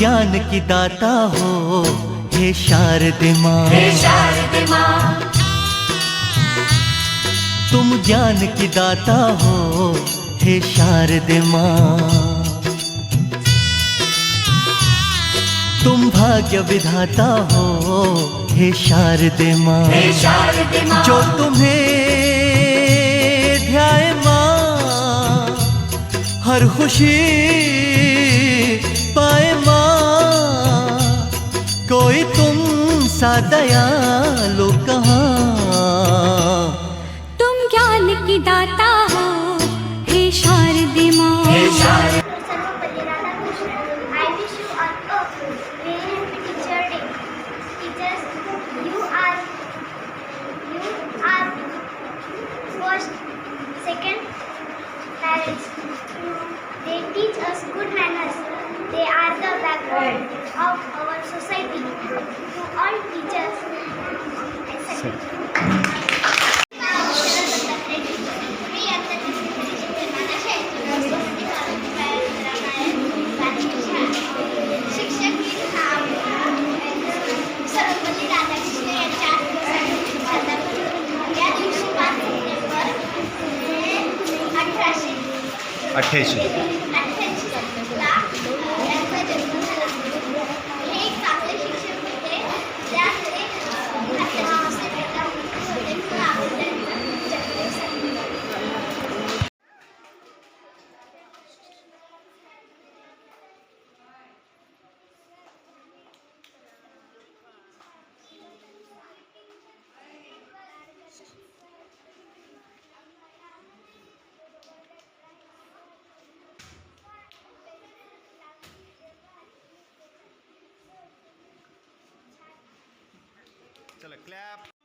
ज्ञान की दाता हो हे शारदे माँ, हे शारदे माँ। तुम ज्ञान की दाता हो हे शारदे माँ। तुम भाग्य विधाता हो हे शारदे माँ, हे शारदे माँ। जो तुम्हें ध्याए माँ हर खुशी पाए माँ। कोई तुम सा दयालु कहाँ, तुम ज्ञान की दाता हो हे शारदे माँ, हे शारदे। Sarvepalli Radhakrishnan. I wish you all a very happy teacher day. Teachers, you are first, second parents. They teach us good manners. They are the backbone of our society. To all teachers, I salute. Sarvepalli Radhakrishna यांच्या या दिवशी 5 September 1888 ला यांचा जन्म झाला. हे एक चांगले शिक्षक होते. त्यामुळे आपल्या संस्थेला होते म्हणून आपण त्यांचा जन्मदिन चला क्लॅप.